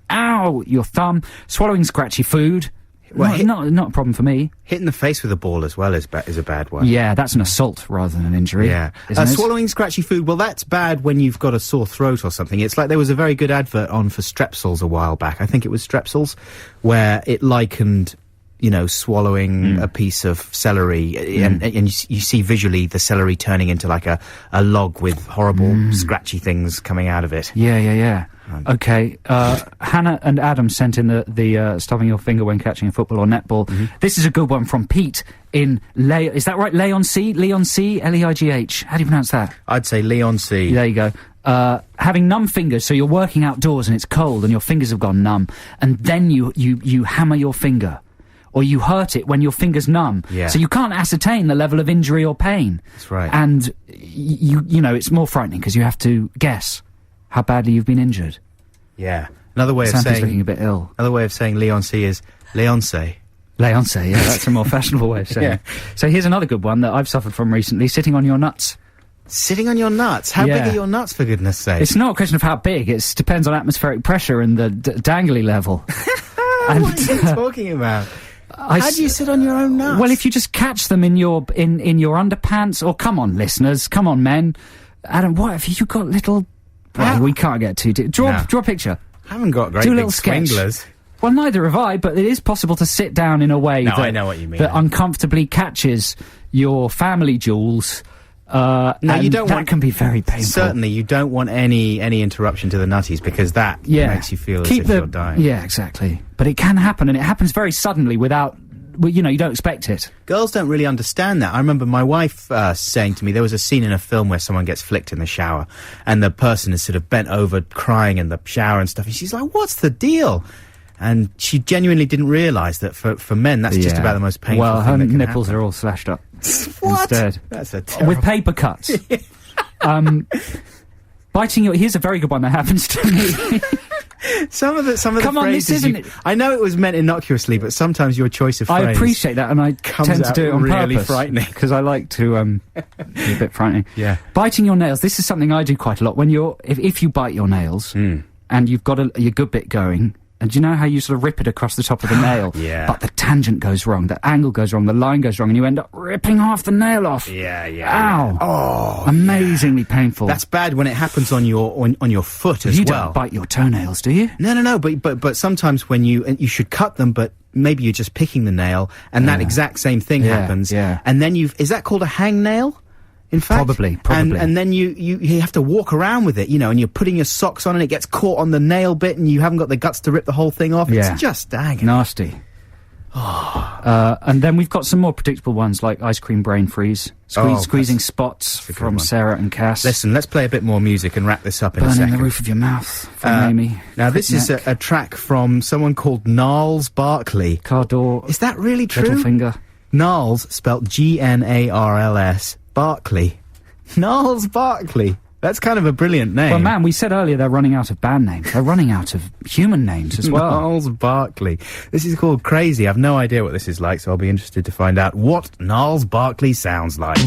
thumb. Swallowing scratchy food. Well, Not a problem for me. Hitting the face with a ball as well is a bad one. Yeah, that's an assault rather than an injury. Yeah. isn't it? Swallowing scratchy food, well, that's bad when you've got a sore throat or something. It's like there was a very good advert on for Strepsils a while back. I think it was Strepsils, where it likened, swallowing a piece of celery, and you see visually the celery turning into like a log with horrible scratchy things coming out of it. Yeah. Okay, Hannah and Adam sent in the stopping your finger when catching a football or netball. This is a good one from Pete in is that right? Leigh, Leigh. How do you pronounce that? I'd say Leon C. There you go. Having numb fingers, so you're working outdoors and it's cold and your fingers have gone numb, and then you hammer your finger, or you hurt it when your finger's numb. Yeah. So you can't ascertain the level of injury or pain. That's right. And it's more frightening because you have to guess how badly you've been injured. Yeah. Another way of Santa's saying looking a bit ill. Another way of saying Leon C is Leonce. Leonce, yeah, that's a more fashionable way of saying it. So here's another good one that I've suffered from recently, sitting on your nuts. Sitting on your nuts? How big are your nuts, for goodness sake? It's not a question of how big, it depends on atmospheric pressure and the dangly level. What are you talking about? How do you sit on your own nuts? Well, if you just catch them in your underpants, or come on, listeners, come on, men. Adam, what have you got little... Well, we can't get too deep. Draw a picture. I haven't got great Do a big little sketch. swinglers. Well, neither have I, but it is possible to sit down in a way I know what you mean. that uncomfortably catches your family jewels. No, you don't that want... can be very painful. Certainly, you don't want any interruption to the nutties, because that makes you feel as if you're dying. Yeah, exactly. But it can happen, and it happens very suddenly without... Well, you don't expect it. Girls don't really understand that. I remember my wife saying to me, there was a scene in a film where someone gets flicked in the shower, and the person is sort of bent over crying in the shower and stuff, and she's like, what's the deal? And she genuinely didn't realise that for men, that's just about the most painful well, thing her that can nipples happen. are all slashed up. What? Instead. That's a terrible... With paper cuts. Biting your... Here's a very good one that happens to me. Some of the Come on, phrases this isn't... I know it was meant innocuously, but sometimes your choice of phrase... I appreciate that, and I tend to do it on really purpose. frightening. Because I like to, be a bit frightening. Yeah. Biting your nails, this is something I do quite a lot. When if you bite your nails, and you've got your good bit going, and do you know how you sort of rip it across the top of the nail? Yeah. But the tangent goes wrong, the angle goes wrong, the line goes wrong, and you end up ripping half the nail off. Yeah. Ow. Oh, amazingly painful. that's bad when it happens on your foot as you well. don't bite your toenails, do you? No, but sometimes when you should cut them, but maybe you're just picking the nail, and that exact same thing happens. Yeah. And then is that called a hangnail? In fact, Probably. And then you have to walk around with it, and you're putting your socks on, and it gets caught on the nail bit, and you haven't got the guts to rip the whole thing off. Yeah. It's just agony. Nasty. And then we've got some more predictable ones like ice cream brain freeze, squeezing spots from one. Sarah and Cass. Listen, let's play a bit more music and wrap this up in a Burning second. the roof of your mouth from Amy. Now, this is a track from someone called Niles Barkley. Car door. Is that really true? Little finger. Niles, spelt Gnarls, Barkley. Niles Barkley. That's kind of a brilliant name. Well, man, we said earlier they're running out of band names. They're running out of human names as well. Niles Barkley. This is called Crazy. I've no idea what this is like, so I'll be interested to find out what Niles Barkley sounds like. I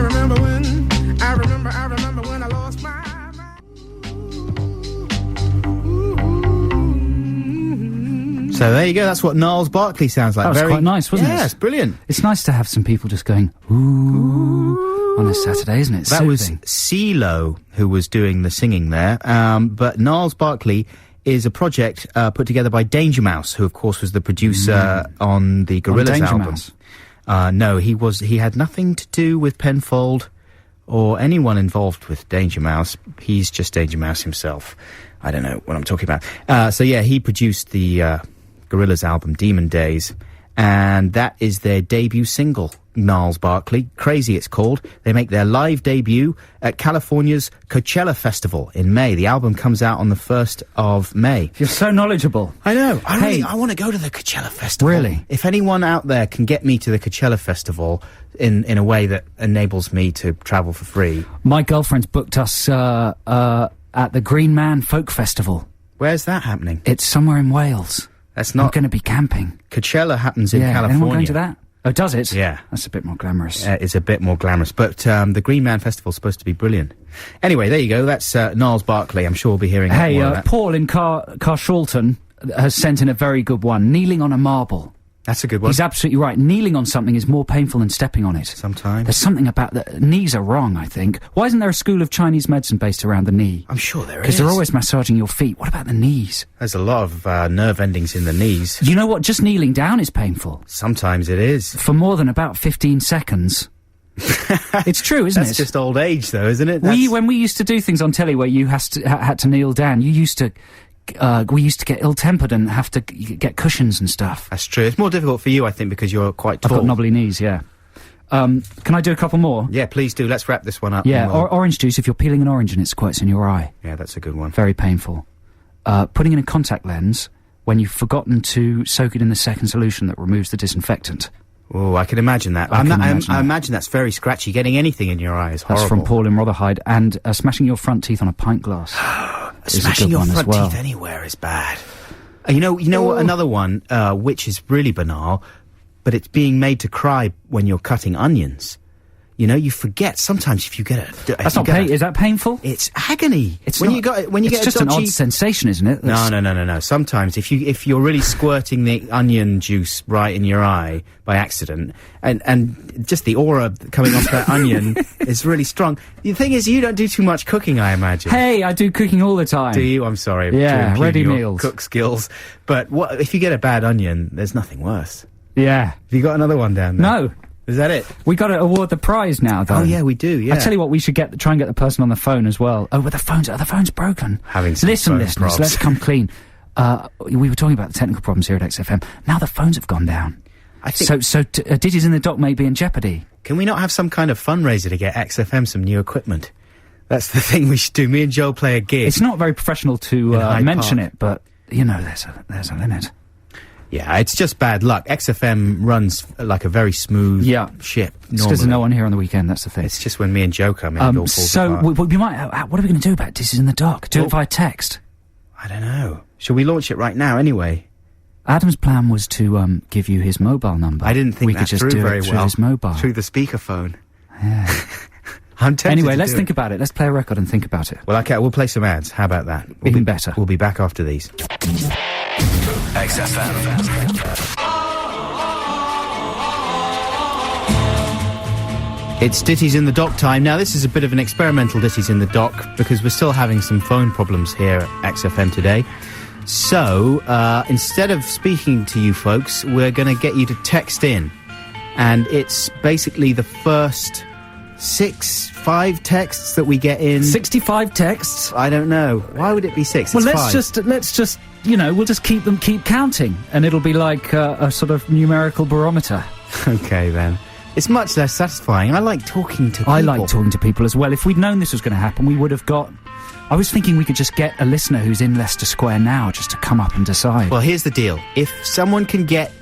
remember when I lost my So there you go, that's what Niles Barkley sounds like. That was quite nice, wasn't it? Yeah, it's brilliant. It's nice to have some people just going, ooh, on a Saturday, isn't it? That was Soothing. CeeLo who was doing the singing there, but Niles Barkley is a project put together by Danger Mouse, who of course was the producer on the Gorillaz Danger album. Mouse? No, he had nothing to do with Penfold or anyone involved with Danger Mouse. He's just Danger Mouse himself. I don't know what I'm talking about. So yeah, he produced the Gorillaz album Demon Days, and that is their debut single, Niles Barkley. Crazy it's called. They make their live debut at California's Coachella Festival in May. The album comes out on the 1st of May. You're so knowledgeable. I know. Hey. I want to go to the Coachella Festival. Really? If anyone out there can get me to the Coachella Festival in a way that enables me to travel for free. My girlfriend's booked us at the Green Man Folk Festival. Where's that happening? It's somewhere in Wales. That's I'm not... going to be camping. Coachella happens in California. Anyone going to that? Oh, does it? Yeah. That's a bit more glamorous. It's a bit more glamorous. But the Green Man Festival's supposed to be brilliant. Anyway, there you go. That's Niles Barkley. I'm sure we'll be hearing more of that. Paul in Carshalton has sent in a very good one. Kneeling on a marble. That's a good one. He's absolutely right. Kneeling on something is more painful than stepping on it. Sometimes. There's something about the knees are wrong, I think. Why isn't there a school of Chinese medicine based around the knee? I'm sure there is. Because they're always massaging your feet. What about the knees? There's a lot of nerve endings in the knees. You know what? Just kneeling down is painful. Sometimes it is. For more than about 15 seconds. It's true, isn't it? That's just old age, though, isn't it? When we used to do things on telly where you had to kneel down, we used to get ill-tempered and have to get cushions and stuff. That's true. It's more difficult for you, I think, because you're quite tall. I've got knobbly knees, yeah. Can I do a couple more? Yeah, please do. Let's wrap this one up. Yeah, orange juice, if you're peeling an orange and it squirts in your eye. Yeah, that's a good one. Very painful. Putting in a contact lens when you've forgotten to soak it in the second solution that removes the disinfectant. Oh, I can imagine that. I imagine that's very scratchy. Getting anything in your eye is horrible. That's from Paul in Rotherhide. And smashing your front teeth on a pint glass. Smashing your front teeth anywhere is bad. You know what? Another one, which is really banal, but it's being made to cry when you're cutting onions. You know, you forget sometimes if you get a... That's not pain. Is that painful? It's agony. It's when not, you get a It's just dodgy... an odd sensation, isn't it? No. Sometimes if you're really squirting the onion juice right in your eye by accident, and just the aura coming off that onion is really strong. The thing is, you don't do too much cooking, I imagine. Hey, I do cooking all the time. Do you? I'm sorry. Yeah, ready your meals. Cook skills. But what if you get a bad onion? There's nothing worse. Yeah. Have you got another one down there? No. Is that it? We got to award the prize now, though. Oh yeah, we do. Yeah. I tell you what, we should try and get the person on the phone as well. Oh, but the phone's broken. Listen, listeners, let's come clean. We were talking about the technical problems here at XFM. Now the phones have gone down. I think so. Ditties in the Dock may be in jeopardy. Can we not have some kind of fundraiser to get XFM some new equipment? That's the thing we should do. Me and Joel play a gig. It's not very professional to mention it, but you know, there's a limit. Yeah, it's just bad luck. XFM runs like a very smooth ship. It's because there's no one here on the weekend, that's the thing. It's just when me and Joe come in, it all falls apart. We might... what are we going to do about This Is in the Dock? Do it via text? I don't know. Shall we launch it right now anyway? Adam's plan was to give you his mobile number. I didn't think we that could just through do very it well. through his mobile. Through the speakerphone. Yeah. I'm tempted Anyway, to let's do think it. about it. Let's play a record and think about it. Well, okay, we'll play some ads. How about that? Even better. We'll be back after these. XFM. It's Ditties in the Dock time. Now, this is a bit of an experimental Ditties in the Dock because we're still having some phone problems here at XFM today. So, instead of speaking to you folks, we're going to get you to text in. And it's basically the first 5 texts that we get in. 65 texts? I don't know. Why would it be 6? Well, it's 5. let's just, we'll just keep counting, and it'll be like a sort of numerical barometer. Okay, then. It's much less satisfying. I like talking to people. I like talking to people as well. If we'd known this was going to happen, we would have got... I was thinking we could just get a listener who's in Leicester Square now just to come up and decide. Well, here's the deal. If someone can get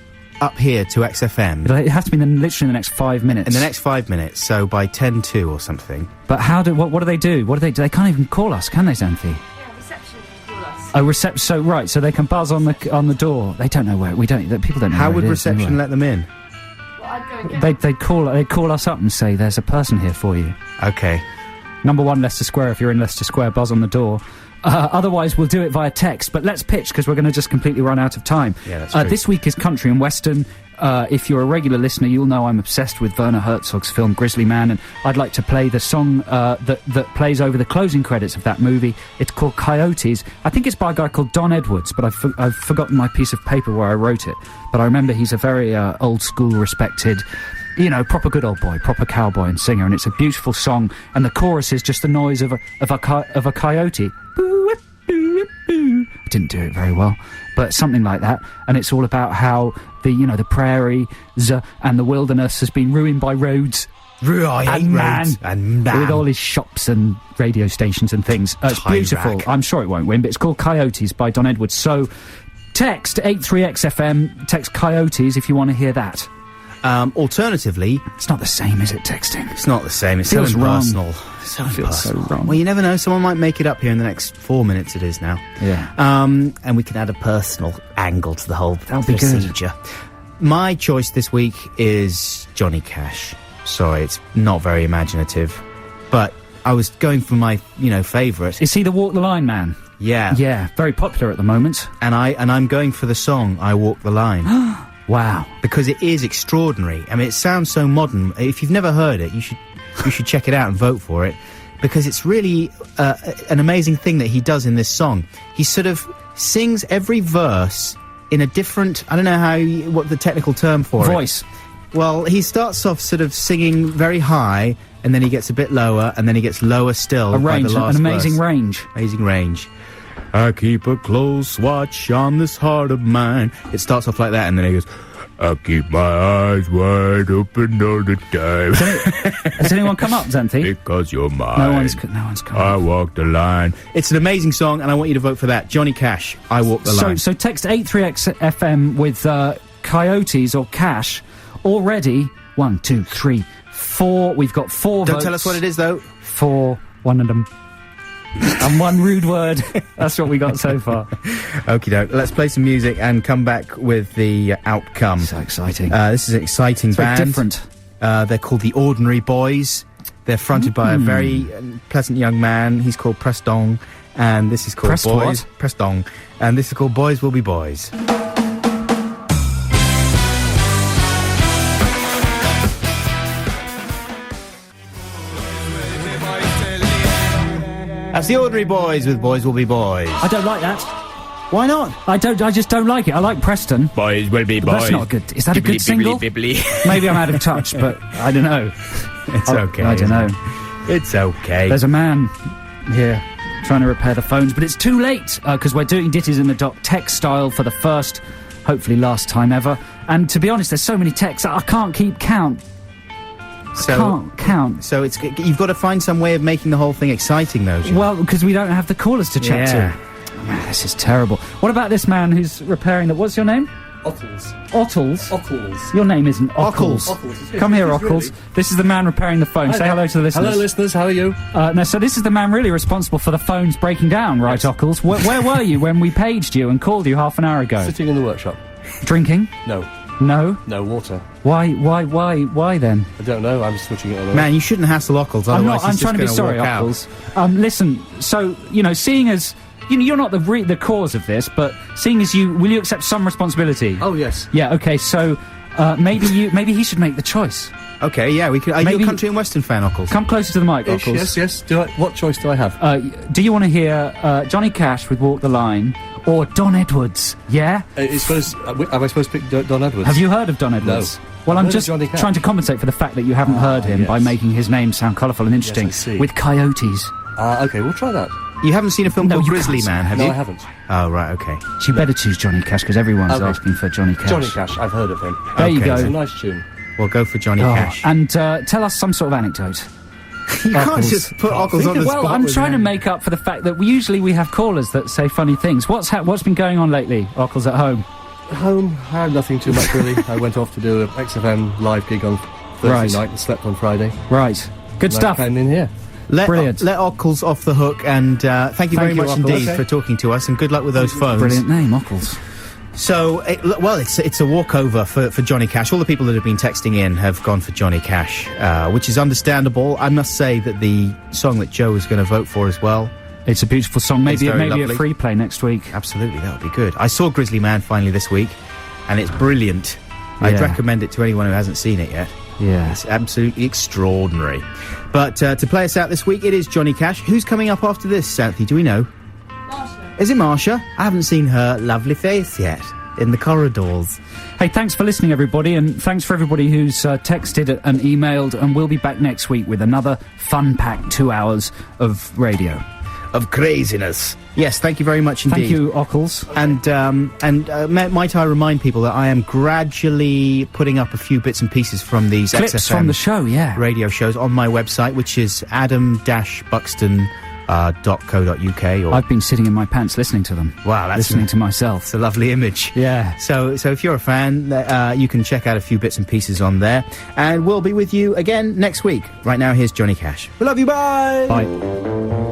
up here to XFM... It has to be literally in the next 5 minutes. In the next 5 minutes, so by 10:02 or something. But what do they do? What do they do? They can't even call us, can they, Xanthi? Yeah, reception can call us. Oh, so they can buzz on the door. They don't know where... People don't know How where would it is, reception anyway. let them in? Well, I'd go and get They'd call us up and say, there's a person here for you. Okay. Number 1, Leicester Square. If you're in Leicester Square, buzz on the door. Otherwise, we'll do it via text. But let's pitch, because we're going to just completely run out of time. Yeah, that's true. This week is country and western. If you're a regular listener, you'll know I'm obsessed with Werner Herzog's film Grizzly Man, and I'd like to play the song that plays over the closing credits of that movie. It's called Coyotes. I think it's by a guy called Don Edwards, but I've forgotten my piece of paper where I wrote it. But I remember he's a very old-school, respected, proper good old boy, proper cowboy and singer, and it's a beautiful song, and the chorus is just the noise of a coyote. I didn't do it very well, but something like that, and it's all about how the prairie and the wilderness has been ruined by roads. And man, with all his shops and radio stations and things. It's beautiful. I'm sure it won't win, but it's called Coyotes by Don Edwards. So text 83XFM, text Coyotes if you want to hear that. Alternatively, it's not the same, is it, texting? It's not the same. It's so Feels wrong. impersonal. It feels so wrong. Well, you never know. Someone might make it up here in the next 4 minutes. It is now. Yeah. And we can add a personal angle to the whole That'll be procedure. My choice this week is Johnny Cash. Sorry, it's not very imaginative, but I was going for my, favourite. Is he the Walk the Line man? Yeah. Yeah, very popular at the moment. And I'm going for the song I Walk the Line. Wow. Because it is extraordinary. I mean, it sounds so modern. If you've never heard it, you should check it out and vote for it, because it's really an amazing thing that he does in this song. He sort of sings every verse in a different, I don't know what the technical term for voice. it. Well, he starts off sort of singing very high, and then he gets a bit lower, and then he gets lower still. A range, by the last an amazing verse. range. Amazing range. I keep a close watch on this heart of mine. It starts off like that, and then he goes, I keep my eyes wide open all the time. Has anyone come up, Xanthi? Because you're mine. No one's come I up. walk the line. It's an amazing song, and I want you to vote for that. Johnny Cash, I Walk the Line. So text 83XFM with Coyotes or Cash. Already, 1, 2, 3, 4. We've got 4 Don't votes. tell us what it is, though. 4, one of them. And one rude word. That's what we got so far. Okie doke. Let's play some music and come back with the outcome. So exciting. This is an exciting It's very band. different. They're called the Ordinary Boys. They're fronted by a very pleasant young man. He's called Prestong, and this is called Prest Boys. what? Prestong, and this is called Boys Will Be Boys. That's the Ordinary Boys with Boys Will Be Boys. I don't like that. Why not? I just don't like it. I like Preston. Boys Will Be But that's not good. Is that a good single? Maybe I'm out of touch, but I don't know. It's okay. I don't know. It's okay. There's a man here trying to repair the phones, but it's too late, because we're doing Ditties in the Dock text style for the first, hopefully last time ever. And to be honest, there's so many texts, I can't keep count. Can't count. So you've got to find some way of making the whole thing exciting, though. John. Well, because we don't have the callers to chat to. Oh, man, this is terrible. What about this man who's repairing the... What's your name? Ottles. Ottles? Ockles. Your name isn't Ockles. Ockles. Come here, It is Ockles. really. This is the man repairing the phone. Say hello to the listeners. Hello, listeners. How are you? No, so this is the man really responsible for the phones breaking down, right, Ockles? Where were you when we paged you and called you half an hour ago? Sitting in the workshop. Drinking? No. No? No water. Why then? I don't know. I'm switching it on. Man, you shouldn't hassle Ockles, I'm otherwise not. I'm he's trying to be just sorry, gonna walk out. Ockles. Listen. So seeing as you're not the cause of this, but seeing as will you accept some responsibility? Oh yes. Yeah. Okay. So maybe he should make the choice. Okay, yeah, we could. Are you a country and western fan, Ockles? Come closer to the mic, Ockles. Yes. What choice do I have? Do you want to hear Johnny Cash with "Walk the Line" or Don Edwards? Yeah. Am I supposed to pick Don Edwards? Have you heard of Don Edwards? No. Well, I'm I've heard just of Johnny Cash. trying to compensate for the fact that you haven't heard him by making his name sound colourful and interesting. Yes, I see. With Coyotes. Okay, we'll try that. You haven't seen a film No, called you Grizzly can't. Man, have No, you? I haven't. Oh, right, okay. So you better choose Johnny Cash because everyone's Okay. asking for Johnny Cash. Johnny Cash. I've heard of him. There you Okay. go. It's a nice tune. We'll go for Johnny Cash. And tell us some sort of anecdote. You can't Ockles. just put Ockles on the spot. Well, I'm with trying to him. make up for the fact that usually we have callers that say funny things. What's been going on lately, Ockles, at home? Home, I had nothing too much really. I went off to do an XFM live gig on Thursday Right. night and slept on Friday. Right. Good And stuff. I came in here. Brilliant. Let Ockles off the hook, and thank you very much Ockles. indeed Okay. for talking to us, and good luck with those phones. Brilliant name, Ockles. So, it's a walkover for Johnny Cash. All the people that have been texting in have gone for Johnny Cash, which is understandable. I must say that the song that Joe was going to vote for as well, It's a beautiful song. Maybe very a lovely. free play next week. Absolutely, that would be good. I saw Grizzly Man finally this week, and it's brilliant. I'd Yeah. recommend it to anyone who hasn't seen it yet. Yeah. It's absolutely extraordinary. But to play us out this week, it is Johnny Cash. Who's coming up after this, Southie? Do we know? Marsha. Is it Marsha? I haven't seen her lovely face yet in the corridors. Hey, thanks for listening, everybody, and thanks for everybody who's texted and emailed, and we'll be back next week with another fun-packed 2 hours of radio. Of craziness. Yes, thank you very much indeed. Thank you, Ockles. And might I remind people that I am gradually putting up a few bits and pieces from these Clips XFM from the show, yeah. radio shows on my website, which is adam-buxton.co.uk. I've been sitting in my pants listening to them. Wow, that's listening to myself. It's a lovely image. Yeah. So if you're a fan, you can check out a few bits and pieces on there. And we'll be with you again next week. Right now, here's Johnny Cash. We love you, bye! Bye.